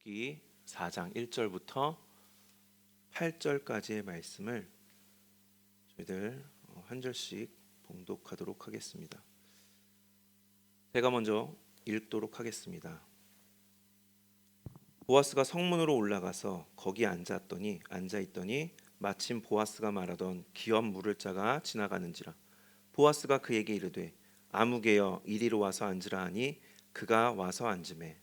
욥기 4장 1절부터 8절까지의 말씀을 저희들 한 절씩 봉독하도록 하겠습니다. 제가 먼저 읽도록 하겠습니다. 보아스가 성문으로 올라가서 거기 앉아 있더니 마침 보아스가 말하던 기업 물을 자가 지나가는지라. 보아스가 그에게 이르되 아무개여 이리로 와서 앉으라 하니 그가 와서 앉으매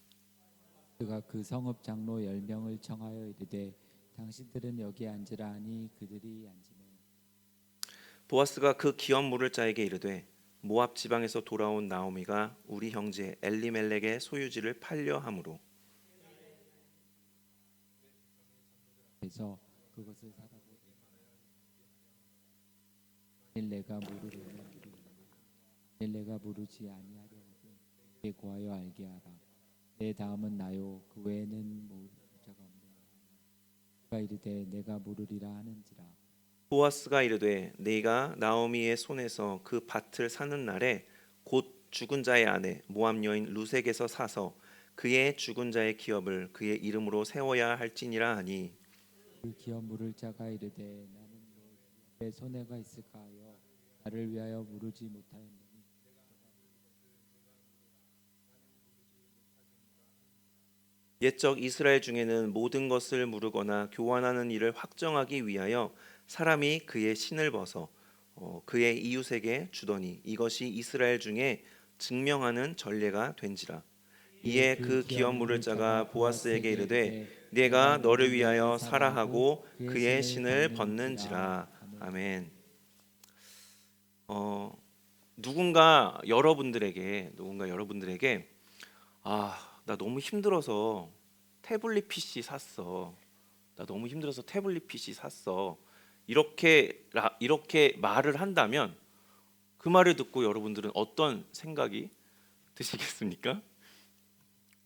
그가 그 성읍 장로 10명을 청하여 이르되 당신들은 여기 앉으라 하니 그들이 앉으매 보아스가 그 기업 물을 자에게 이르되 모압 지방에서 돌아온 나오미가 우리 형제 엘리멜렉의 소유지를 팔려 함으로 해서 그것을 사라고 내가 물으지 아니하려거든 내 고하여 알게 하라. 내 다음은 나요 그 외에는 모를 자가 없느니라. 그가 이르되 내가 물으리라 하는지라. 보아스가 이르되 네가 나오미의 손에서 그 밭을 사는 날에 곧 죽은 자의 아내 모압 여인 루색에서 사서 그의 죽은 자의 기업을 그의 이름으로 세워야 할지니라 하니 그 기업 물을 자가 이르되 나는 내 손해가 있을까 하여 나를 위하여 물으지 못하였느니 옛적 이스라엘 중에는 모든 것을 무르거나 교환하는 일을 확정하기 위하여 사람이 그의 신을 벗어 그의 이웃에게 주더니 이것이 이스라엘 중에 증명하는 전례가 된지라. 이에 그 기업 물을 자가 보아스에게 이르되 내가 너를 위하여 사라 하고 그의 신을 벗는지라. 아멘. 누군가 여러분들에게 나 너무 힘들어서 태블릿 PC 샀어. 나 너무 힘들어서 태블릿 PC 샀어. 이렇게 말을 한다면 그 말을 듣고 여러분들은 어떤 생각이 드시겠습니까?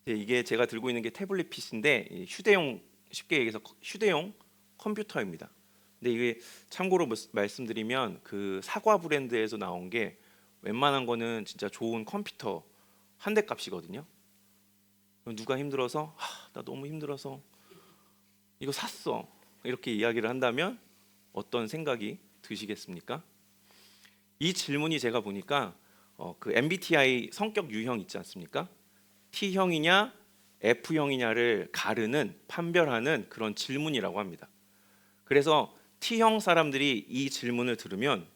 이게 제가 들고 있는 게 태블릿 PC인데 쉽게 얘기해서 휴대용 컴퓨터입니다. 근데 이게 참고로 말씀드리면 그 사과 브랜드에서 나온 게 웬만한 거는 진짜 좋은 컴퓨터 한 대 값이거든요. 누가 힘들어서 나 너무 힘들어서 이거 샀어 이렇게 이야기를 한다면 어떤 생각이 드시겠습니까? 이 질문이 제가 보니까 그 MBTI 성격 유형 있지 않습니까? T형이냐 F형이냐를 판별하는 그런 질문이라고 합니다. 그래서 T형 사람들이 이 질문을 들으면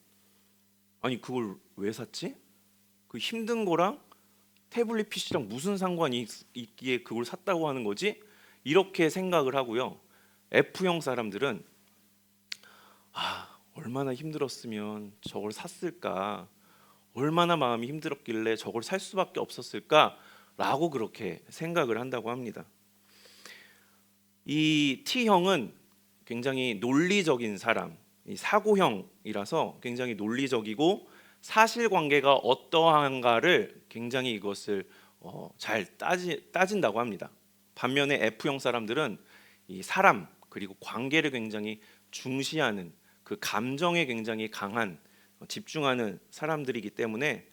아니 그걸 왜 샀지? 그 힘든 거랑 태블릿 PC랑 무슨 상관이 있기에 그걸 샀다고 하는 거지? 이렇게 생각을 하고요. F형 사람들은 얼마나 힘들었으면 저걸 샀을까? 얼마나 마음이 힘들었길래 저걸 살 수밖에 없었을까? 라고 그렇게 생각을 한다고 합니다. 이 T형은 굉장히 논리적인 사람, 이 사고형이라서 굉장히 논리적이고 사실관계가 어떠한가를 굉장히 이것을 잘 따진다고 합니다. 반면에 F형 사람들은 이 사람 그리고 관계를 굉장히 중시하는 그 감정에 굉장히 강한 집중하는 사람들이기 때문에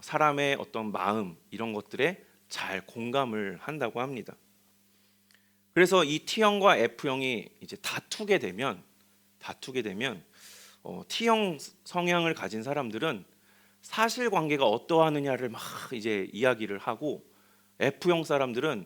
사람의 어떤 마음 이런 것들에 잘 공감을 한다고 합니다. 그래서 이 T형과 F형이 이제 다투게 되면 T형 성향을 가진 사람들은 사실관계가 어떠하느냐를 막 이제 이야기를 하고 F형 사람들은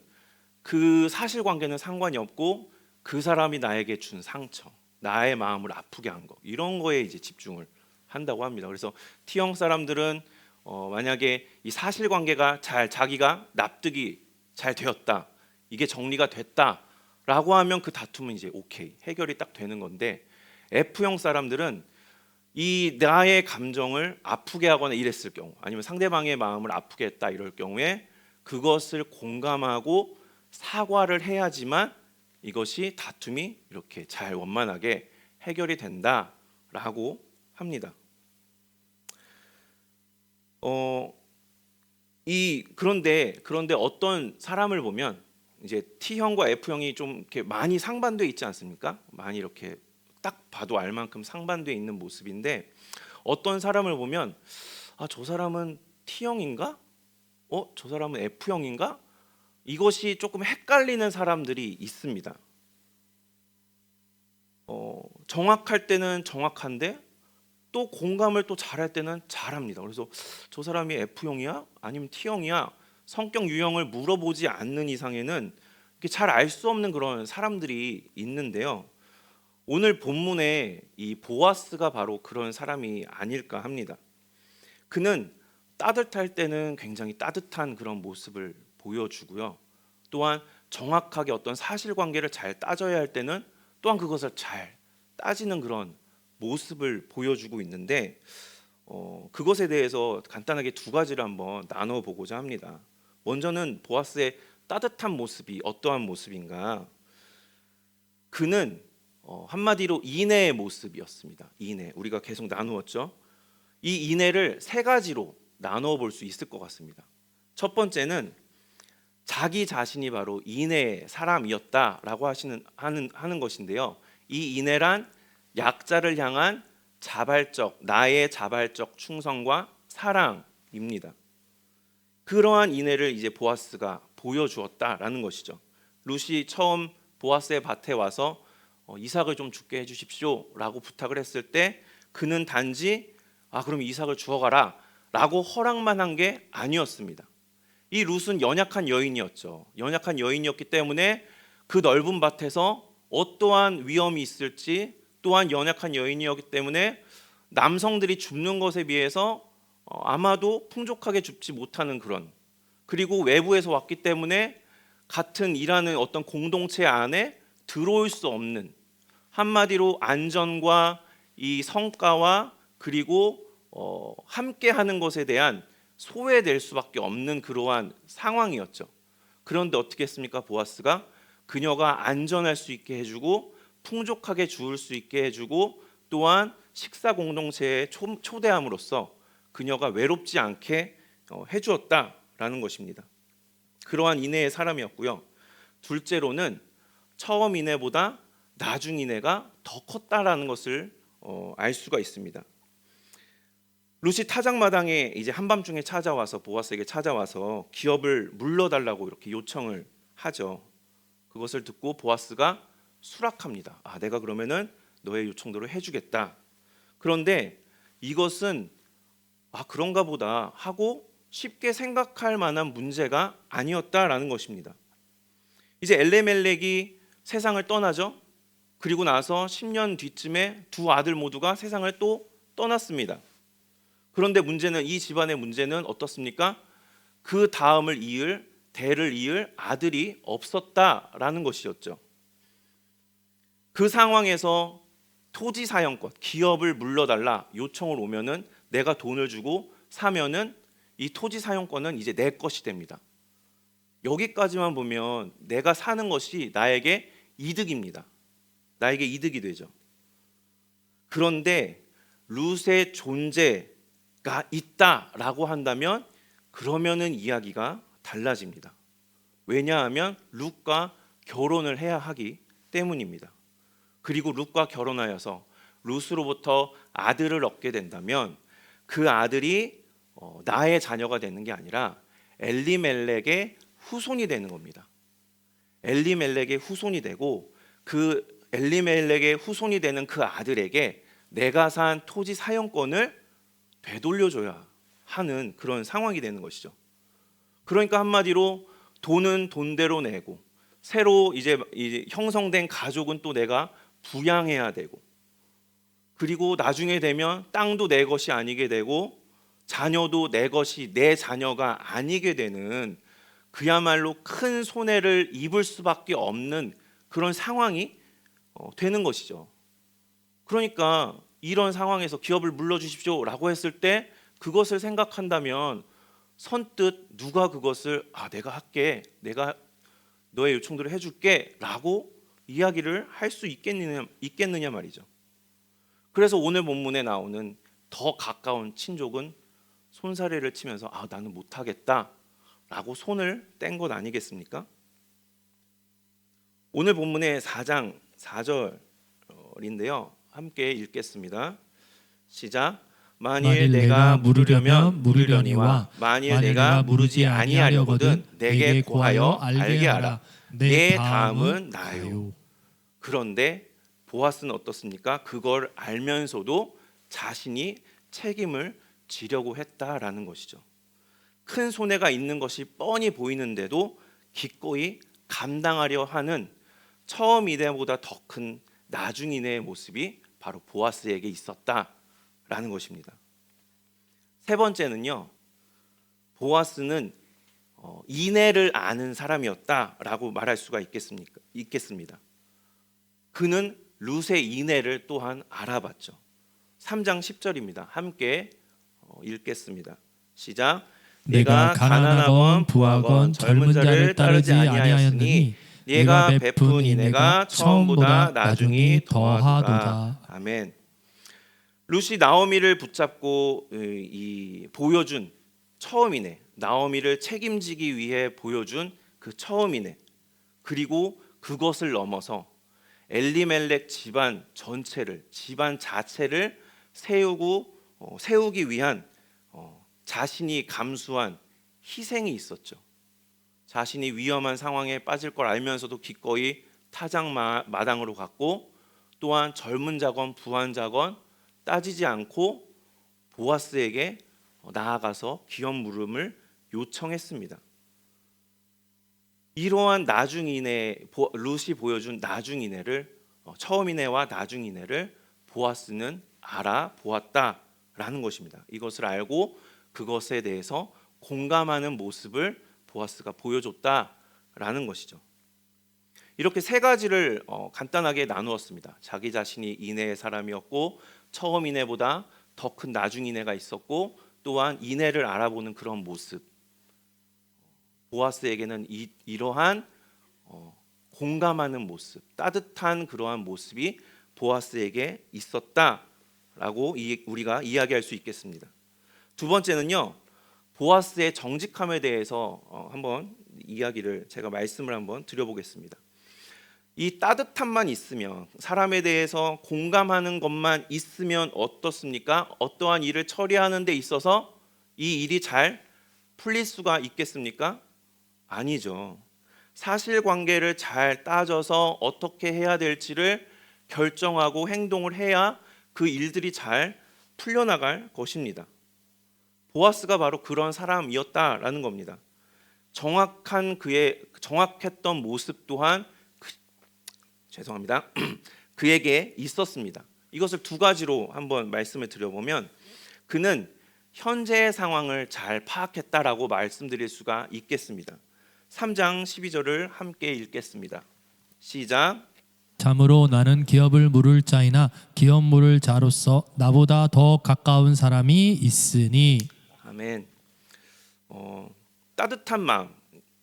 그 사실관계는 상관이 없고 그 사람이 나에게 준 상처, 나의 마음을 아프게 한 거 이런 거에 이제 집중을 한다고 합니다. 그래서 T형 사람들은 만약에 이 사실관계가 자기가 납득이 잘 되었다, 이게 정리가 됐다라고 하면 그 다툼은 이제 오케이 해결이 딱 되는 건데 F형 사람들은 이 나의 감정을 아프게 하거나 이랬을 경우 아니면 상대방의 마음을 아프게 했다 이럴 경우에 그것을 공감하고 사과를 해야지만 이것이 다툼이 이렇게 잘 원만하게 해결이 된다라고 합니다. 그런데 어떤 사람을 보면 이제 T형과 F형이 좀 이렇게 많이 상반돼 있지 않습니까? 많이 이렇게 딱 봐도 알 만큼 상반돼 있는 모습인데 어떤 사람을 보면 저 사람은 T형인가? 저 사람은 F형인가? 이것이 조금 헷갈리는 사람들이 있습니다. 정확할 때는 정확한데 또 공감을 또 잘할 때는 잘합니다. 그래서 저 사람이 F형이야? 아니면 T형이야? 성격 유형을 물어보지 않는 이상에는 잘 알 수 없는 그런 사람들이 있는데요. 오늘 본문에 이 보아스가 바로 그런 사람이 아닐까 합니다. 그는 따뜻할 때는 굉장히 따뜻한 그런 모습을 보여주고요. 또한 정확하게 어떤 사실관계를 잘 따져야 할 때는 또한 그것을 잘 따지는 그런 모습을 보여주고 있는데 그것에 대해서 간단하게 두 가지를 한번 나눠 보고자 합니다. 먼저는 보아스의 따뜻한 모습이 어떠한 모습인가? 그는 한마디로 인애의 모습이었습니다. 인애. 우리가 계속 나누었죠. 이 인애를 세 가지로 나누어 볼 수 있을 것 같습니다. 첫 번째는 자기 자신이 바로 인애의 사람이었다라고 하는 것인데요. 이 인애란 약자를 향한 나의 자발적 충성과 사랑입니다. 그러한 인애를 이제 보아스가 보여주었다라는 것이죠. 룻이 처음 보아스의 밭에 와서 이삭을 좀 죽게 해주십시오라고 부탁을 했을 때 그는 단지 그럼 이삭을 주어가라 라고 허락만 한 게 아니었습니다. 이 룻은 연약한 여인이었죠. 연약한 여인이었기 때문에 그 넓은 밭에서 어떠한 위험이 있을지, 또한 연약한 여인이었기 때문에 남성들이 줍는 것에 비해서 아마도 풍족하게 줍지 못하는 그런, 그리고 외부에서 왔기 때문에 같은 일하는 어떤 공동체 안에 들어올 수 없는, 한마디로 안전과 이 성과와 그리고 함께 하는 것에 대한 소외될 수밖에 없는 그러한 상황이었죠. 그런데 어떻게 했습니까? 보아스가 그녀가 안전할 수 있게 해주고 풍족하게 주울 수 있게 해주고 또한 식사 공동체에 초대함으로써 그녀가 외롭지 않게 해주었다라는 것입니다. 그러한 인애의 사람이었고요. 둘째로는 처음 인애보다 나중 인애가 더 컸다라는 것을 알 수가 있습니다. 룻이 타작마당에 이제 한밤중에 찾아와서 보아스에게 찾아와서 기업을 물러달라고 이렇게 요청을 하죠. 그것을 듣고 보아스가 수락합니다. 내가 그러면은 너의 요청대로 해주겠다. 그런데 이것은 그런가 보다 하고 쉽게 생각할 만한 문제가 아니었다라는 것입니다. 이제 엘레멜렉이 세상을 떠나죠. 그리고 나서 10년 뒤쯤에 두 아들 모두가 세상을 또 떠났습니다. 그런데 문제는, 이 집안의 문제는 어떻습니까? 그 다음을 이을, 대를 이을 아들이 없었다라는 것이었죠. 그 상황에서 토지 사용권, 기업을 물러달라 요청을 오면은 내가 돈을 주고 사면은 이 토지 사용권은 이제 내 것이 됩니다. 여기까지만 보면 내가 사는 것이 나에게 이득입니다. 나에게 이득이 되죠. 그런데 룻의 존재가 있다라고 한다면 그러면은 이야기가 달라집니다. 왜냐하면 룻과 결혼을 해야 하기 때문입니다. 그리고 룻과 결혼하여서 룻으로부터 아들을 얻게 된다면 그 아들이 나의 자녀가 되는 게 아니라 엘리멜렉의 후손이 되는 겁니다. 엘리멜렉의 후손이 되고 그 엘리멜렉의 후손이 되는 그 아들에게 내가 산 토지 사용권을 되돌려줘야 하는 그런 상황이 되는 것이죠. 그러니까 한마디로 돈은 돈대로 내고 새로 이제 형성된 가족은 또 내가 부양해야 되고, 그리고 나중에 되면 땅도 내 것이 아니게 되고 자녀도 내 것이 내 자녀가 아니게 되는, 그야말로 큰 손해를 입을 수밖에 없는 그런 상황이 되는 것이죠. 그러니까 이런 상황에서 기업을 물러주십시오라고 했을 때 그것을 생각한다면 선뜻 누가 그것을 내가 할게, 내가 너의 요청대로 해줄게 라고 이야기를 할 수 있겠느냐 말이죠. 그래서 오늘 본문에 나오는 더 가까운 친족은 손사래를 치면서 나는 못하겠다 라고 손을 뗀 것 아니겠습니까? 오늘 본문의 4장 4절인데요 함께 읽겠습니다. 시작. 만일 내가 물으려면 물으려니와 만일 내가 물으지 아니하려거든 내게 고하여 알게 하라. 내 다음은 나요. 그런데 보아스는 어떻습니까? 그걸 알면서도 자신이 책임을 지려고 했다라는 것이죠. 큰 손해가 있는 것이 뻔히 보이는데도 기꺼이 감당하려 하는 처음 이내보다 더 큰 나중 이내의 모습이 바로 보아스에게 있었다라는 것입니다. 세 번째는요, 보아스는 이내를 아는 사람이었다라고 말할 수가 있겠습니다. 그는 룻의 이내를 또한 알아봤죠. 3장 10절입니다. 함께 읽겠습니다. 시작. 내가 가난하건 부하건 젊은 자를 따르지 아니하였느니 네가 베푼 이내가 처음보다 나중이 더하도다. 아멘. 룻이 나오미를 붙잡고 보여준 처음이네. 나오미를 책임지기 위해 보여준 그 처음이네. 그리고 그것을 넘어서 엘리멜렉 집안 전체를, 집안 자체를 세우기 위한 자신이 감수한 희생이 있었죠. 자신이 위험한 상황에 빠질 걸 알면서도 기꺼이 타작 마당으로 갔고, 또한 젊은 자건 부한 자건 따지지 않고 보아스에게 나아가서 기업 물음을 요청했습니다. 이러한 나중이내, 룻이 보여준 나중이내를, 처음이내와 나중이내를 보아스는 알아보았다라는 것입니다. 이것을 알고 그것에 대해서 공감하는 모습을 보아스가 보여줬다라는 것이죠. 이렇게 세 가지를 간단하게 나누었습니다. 자기 자신이 이내의 사람이었고, 처음 이내보다 더 큰 나중 이내가 있었고, 또한 이내를 알아보는 그런 모습. 보아스에게는 이러한 공감하는 모습, 따뜻한 그러한 모습이 보아스에게 있었다라고 우리가 이야기할 수 있겠습니다. 두 번째는요, 보아스의 정직함에 대해서 한번 이야기를, 제가 말씀을 한번 드려보겠습니다. 이 따뜻함만 있으면, 사람에 대해서 공감하는 것만 있으면 어떻습니까? 어떠한 일을 처리하는 데 있어서 이 일이 잘 풀릴 수가 있겠습니까? 아니죠. 사실관계를 잘 따져서 어떻게 해야 될지를 결정하고 행동을 해야 그 일들이 잘 풀려나갈 것입니다. 보아스가 바로 그런 사람이었다라는 겁니다. 정확했던 모습 또한 그에게 있었습니다. 이것을 두 가지로 한번 말씀을 드려보면, 그는 현재의 상황을 잘 파악했다라고 말씀드릴 수가 있겠습니다. 3장 12절을 함께 읽겠습니다. 시작. 참으로 나는 기업을 물을 자이나 기업 물을 자로서 나보다 더 가까운 사람이 있으니. 아멘. 따뜻한 마음,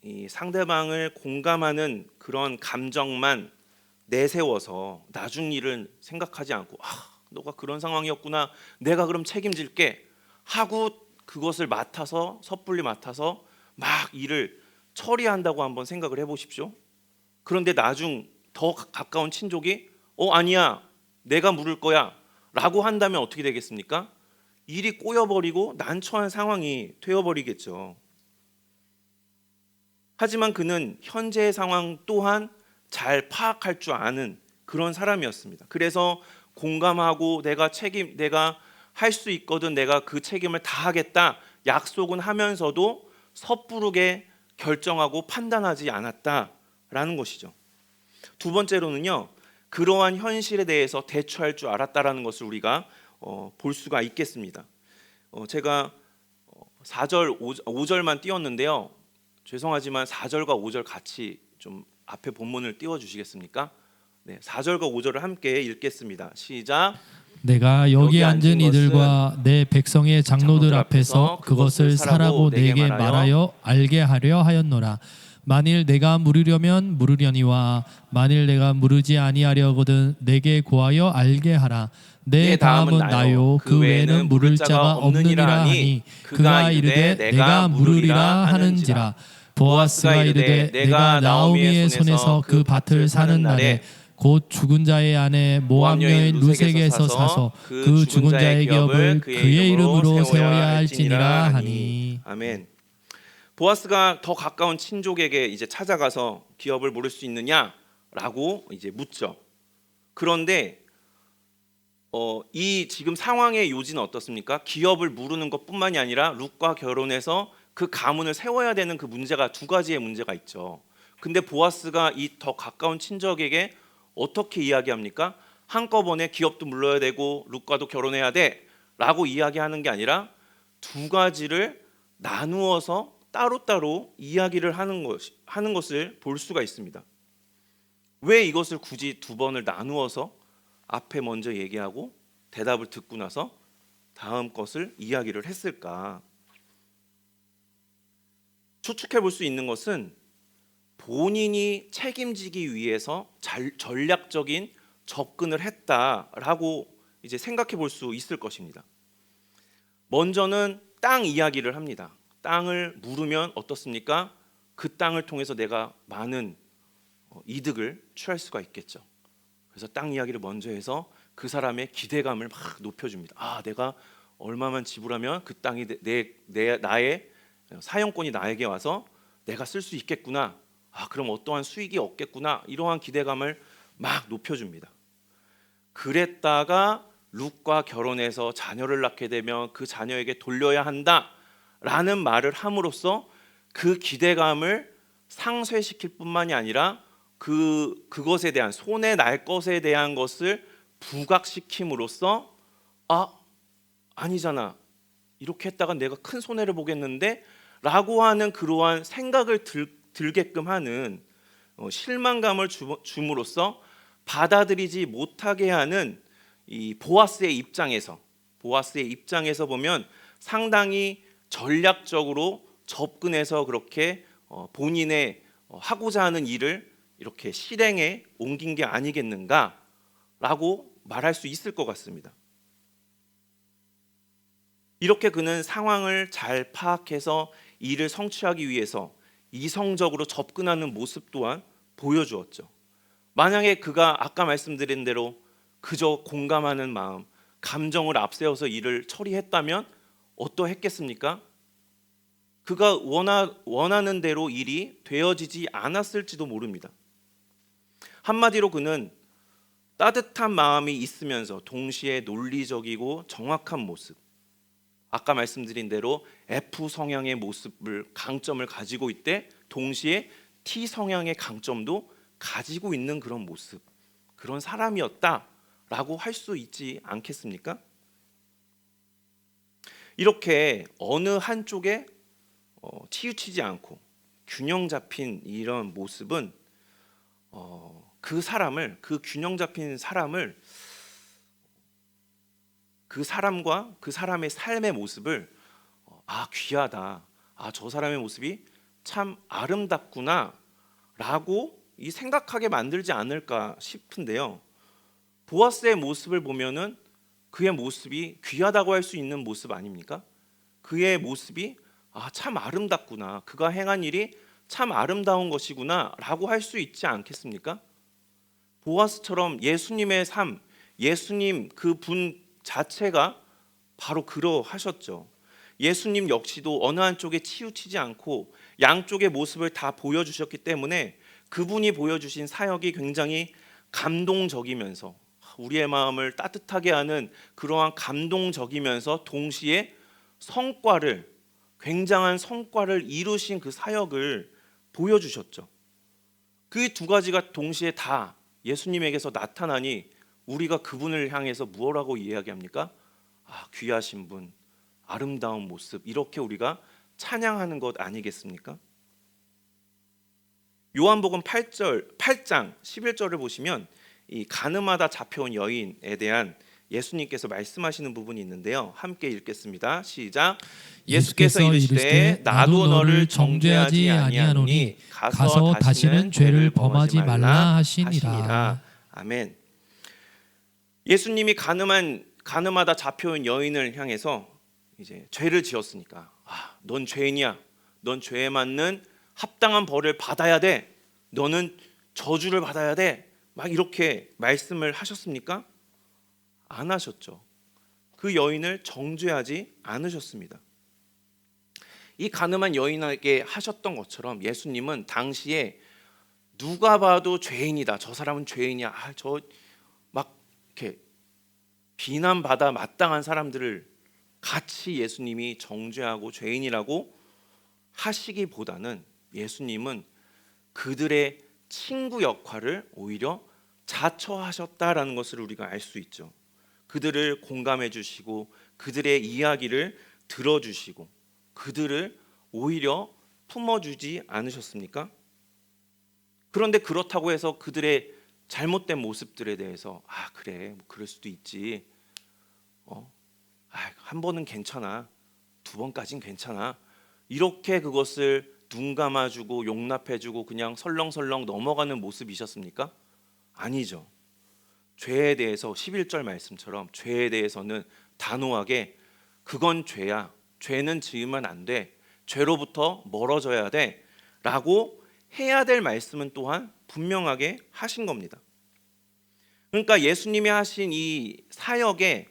이 상대방을 공감하는 그런 감정만 내세워서 나중 일을 생각하지 않고, 너가 그런 상황이었구나, 내가 그럼 책임질게 하고 그것을 섣불리 맡아서 막 일을 처리한다고 한번 생각을 해보십시오. 그런데 나중 더 가까운 친족이 아니야, 내가 물을 거야 라고 한다면 어떻게 되겠습니까? 일이 꼬여버리고 난처한 상황이 되어버리겠죠. 하지만 그는 현재의 상황 또한 잘 파악할 줄 아는 그런 사람이었습니다. 그래서 공감하고 내가 할 수 있거든, 내가 그 책임을 다하겠다 약속은 하면서도 섣부르게 결정하고 판단하지 않았다라는 것이죠. 두 번째로는요, 그러한 현실에 대해서 대처할 줄 알았다라는 것을 우리가 볼 수가 있겠습니다. 제가 4절, 5절만 띄웠는데요. 죄송하지만 4절과 5절 같이 좀 앞에 본문을 띄워주시겠습니까? 네, 4절과 5절을 함께 읽겠습니다. 시작. 내가 여기 앉은 이들과 내 백성의 장로들 앞에서 그것을 사라고 내게 말하여 알게 하려 하였노라. 만일 내가 물으려면 물으려니와 만일 내가 물으지 아니하려거든 내게 고하여 알게 하라. 내 다음은 나요 그 외에는 물을 자가 없느니라 하니 그가 이르되 내가 물으리라 하는지라. 보아스가 이르되 내가 나오미의 손에서 그 밭을 사는 날에 곧 죽은 자의 아내 모압 여인 루색에서 사서 그 죽은 자의 기업을 그의 이름으로 세워야 할지니라 하니. 아멘. 보아스가 더 가까운 친족에게 이제 찾아가서 기업을 물을 수 있느냐라고 이제 묻죠. 그런데 이 지금 상황의 요지는 어떻습니까? 기업을 물으는 것뿐만이 아니라 룻과 결혼해서 그 가문을 세워야 되는 그 문제가 두 가지의 문제가 있죠. 근데 보아스가 이 더 가까운 친족에게 어떻게 이야기합니까? 한꺼번에 기업도 물러야 되고 룻과도 결혼해야 돼라고 이야기하는 게 아니라 두 가지를 나누어서 따로따로 이야기를 하는 것을 볼 수가 있습니다. 왜 이것을 굳이 두 번을 나누어서 앞에 먼저 얘기하고 대답을 듣고 나서 다음 것을 이야기를 했을까? 추측해 볼 수 있는 것은 본인이 책임지기 위해서 전략적인 접근을 했다라고 이제 생각해 볼 수 있을 것입니다. 먼저는 땅 이야기를 합니다. 땅을 물으면 어떻습니까? 그 땅을 통해서 내가 많은 이득을 취할 수가 있겠죠. 그래서 땅 이야기를 먼저 해서 그 사람의 기대감을 막 높여줍니다. 아, 내가 얼마만 지불하면 그 땅이 나의 사용권이 나에게 와서 내가 쓸 수 있겠구나. 아, 그럼 어떠한 수익이 없겠구나. 이러한 기대감을 막 높여줍니다. 그랬다가 룻과 결혼해서 자녀를 낳게 되면 그 자녀에게 돌려야 한다라는 말을 함으로써 그 기대감을 상쇄시킬 뿐만이 아니라 그것에 대한 손해 날 것에 대한 것을 부각시킴으로써 아니잖아. 이렇게 했다가 내가 큰 손해를 보겠는데 라고 하는 그러한 생각을 들게끔 하는 실망감을 줌으로써 받아들이지 못하게 하는 이 보아스의 입장에서 보면 상당히 전략적으로 접근해서 그렇게 본인의 하고자 하는 일을 이렇게 실행에 옮긴 게 아니겠는가라고 말할 수 있을 것 같습니다. 이렇게 그는 상황을 잘 파악해서 일을 성취하기 위해서 이성적으로 접근하는 모습 또한 보여주었죠. 만약에 그가 아까 말씀드린 대로 그저 공감하는 마음, 감정을 앞세워서 일을 처리했다면 어떠했겠습니까? 그가 원하는 대로 일이 되어지지 않았을지도 모릅니다. 한마디로 그는 따뜻한 마음이 있으면서 동시에 논리적이고 정확한 모습, 아까 말씀드린 대로 F 성향의 모습을 강점을 가지고 있되 동시에 T 성향의 강점도 가지고 있는 그런 모습, 그런 사람이었다라고 할 수 있지 않겠습니까? 이렇게 어느 한쪽에 치우치지 않고 균형 잡힌 이런 모습은 그 균형 잡힌 사람을 그 사람과 그 사람의 삶의 모습을 귀하다. 저 사람의 모습이 참 아름답구나 라고 생각하게 만들지 않을까 싶은데요. 보아스의 모습을 보면은 그의 모습이 귀하다고 할 수 있는 모습 아닙니까? 그의 모습이 참 아름답구나. 그가 행한 일이 참 아름다운 것이구나 라고 할 수 있지 않겠습니까? 보아스처럼 예수님의 삶, 예수님 그 분 자체가 바로 그러하셨죠. 예수님 역시도 어느 한쪽에 치우치지 않고 양쪽의 모습을 다 보여주셨기 때문에 그분이 보여주신 사역이 굉장히 감동적이면서 우리의 마음을 따뜻하게 하는 그러한 감동적이면서 동시에 굉장한 성과를 이루신 그 사역을 보여주셨죠. 그 두 가지가 동시에 다 예수님에게서 나타나니 우리가 그분을 향해서 무엇라고 이야기합니까? 귀하신 분, 아름다운 모습, 이렇게 우리가 찬양하는 것 아니겠습니까? 요한복음 8장 11절을 보시면 이 가늠하다 잡혀온 여인에 대한 예수님께서 말씀하시는 부분이 있는데요. 함께 읽겠습니다. 시작. 예수께서 이르시되 나도 너를 정죄하지 아니하노니 가서 다시는 죄를 범하지 말라 하시니라. 아멘. 예수님이 가늠하다 잡혀온 여인을 향해서 이제 죄를 지었으니까 넌 죄인이야. 넌 죄에 맞는 합당한 벌을 받아야 돼. 너는 저주를 받아야 돼. 막 이렇게 말씀을 하셨습니까? 안 하셨죠. 그 여인을 정죄하지 않으셨습니다. 이 가늠한 여인에게 하셨던 것처럼 예수님은 당시에 누가 봐도 죄인이다, 저 사람은 죄인이야, 저 막 이렇게 비난받아 마땅한 사람들을 같이 예수님이 정죄하고 죄인이라고 하시기보다는 예수님은 그들의 친구 역할을 오히려 자처하셨다라는 것을 우리가 알 수 있죠. 그들을 공감해 주시고 그들의 이야기를 들어주시고 그들을 오히려 품어주지 않으셨습니까? 그런데 그렇다고 해서 그들의 잘못된 모습들에 대해서 그래, 뭐 그럴 수도 있지, 한 번은 괜찮아, 두 번까진 괜찮아, 이렇게 그것을 눈 감아주고 용납해주고 그냥 설렁설렁 넘어가는 모습이셨습니까? 아니죠. 죄에 대해서 11절 말씀처럼 죄에 대해서는 단호하게 그건 죄야, 죄는 지으면 안 돼, 죄로부터 멀어져야 돼 라고 해야 될 말씀은 또한 분명하게 하신 겁니다. 그러니까 예수님이 하신 이 사역의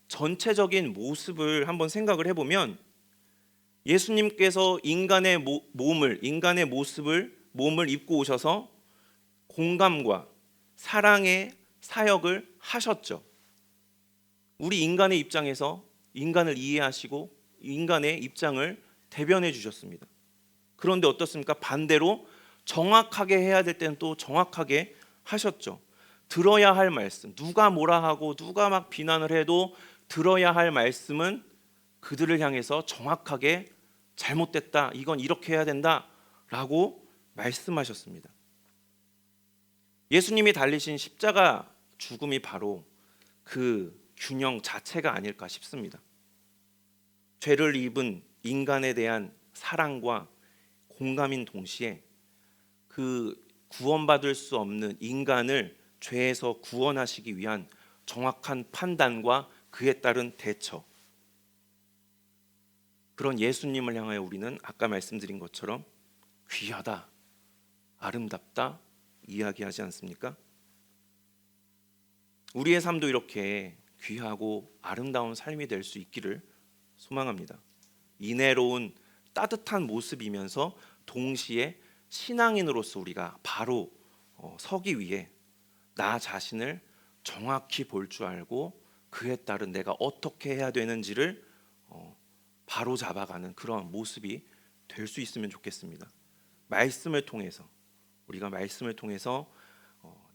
전체적인 모습을 한번 생각을 해보면 예수님께서 인간의 몸을 입고 오셔서 공감과 사랑의 사역을 하셨죠. 우리 인간의 입장에서 인간을 이해하시고 인간의 입장을 대변해 주셨습니다. 그런데 어떻습니까? 반대로 정확하게 해야 될 때는 또 정확하게 하셨죠. 들어야 할 말씀, 누가 뭐라 하고 누가 막 비난을 해도 들어야 할 말씀은 그들을 향해서 정확하게 잘못됐다, 이건 이렇게 해야 된다 라고 말씀하셨습니다. 예수님이 달리신 십자가 죽음이 바로 그 균형 자체가 아닐까 싶습니다. 죄를 입은 인간에 대한 사랑과 공감인 동시에 그 구원받을 수 없는 인간을 죄에서 구원하시기 위한 정확한 판단과 그에 따른 대처, 그런 예수님을 향하여 우리는 아까 말씀드린 것처럼 귀하다, 아름답다 이야기하지 않습니까? 우리의 삶도 이렇게 귀하고 아름다운 삶이 될 수 있기를 소망합니다. 인애로운 따뜻한 모습이면서 동시에 신앙인으로서 우리가 바로 서기 위해 나 자신을 정확히 볼 줄 알고 그에 따른 내가 어떻게 해야 되는지를 바로 잡아가는 그런 모습이 될 수 있으면 좋겠습니다. 말씀을 통해서 우리가 말씀을 통해서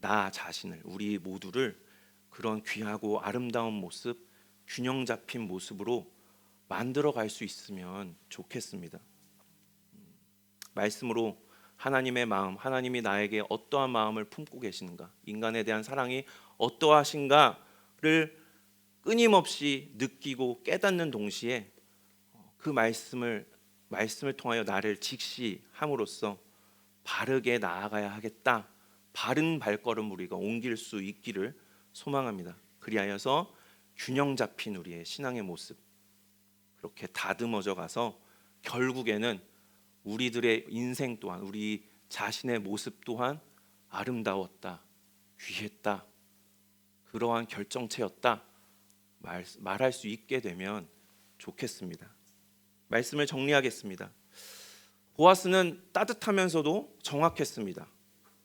나 자신을, 우리 모두를 그런 귀하고 아름다운 모습, 균형 잡힌 모습으로 만들어 갈 수 있으면 좋겠습니다. 말씀으로 하나님의 마음, 하나님이 나에게 어떠한 마음을 품고 계시는가, 인간에 대한 사랑이 어떠하신가를 끊임없이 느끼고 깨닫는 동시에 그 말씀을 통하여 나를 직시함으로써 바르게 나아가야 하겠다, 바른 발걸음 우리가 옮길 수 있기를 소망합니다. 그리하여서 균형 잡힌 우리의 신앙의 모습 그렇게 다듬어져 가서 결국에는 우리들의 인생 또한, 우리 자신의 모습 또한 아름다웠다, 귀했다, 그러한 결정체였다 말할 수 있게 되면 좋겠습니다. 말씀을 정리하겠습니다. 보아스는 따뜻하면서도 정확했습니다.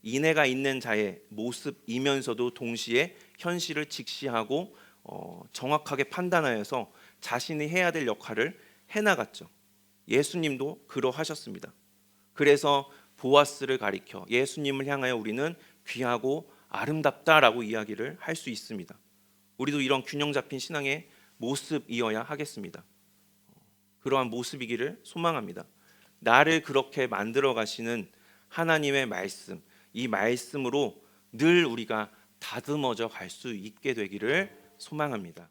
인애가 있는 자의 모습이면서도 동시에 현실을 직시하고 정확하게 판단하여서 자신이 해야 될 역할을 해나갔죠. 예수님도 그러하셨습니다. 그래서 보아스를 가리켜 예수님을 향하여 우리는 귀하고 아름답다라고 이야기를 할 수 있습니다. 우리도 이런 균형 잡힌 신앙의 모습이어야 하겠습니다. 그러한 모습이기를 소망합니다. 나를 그렇게 만들어 가시는 하나님의 말씀, 이 말씀으로 늘 우리가 다듬어져 갈 수 있게 되기를 소망합니다.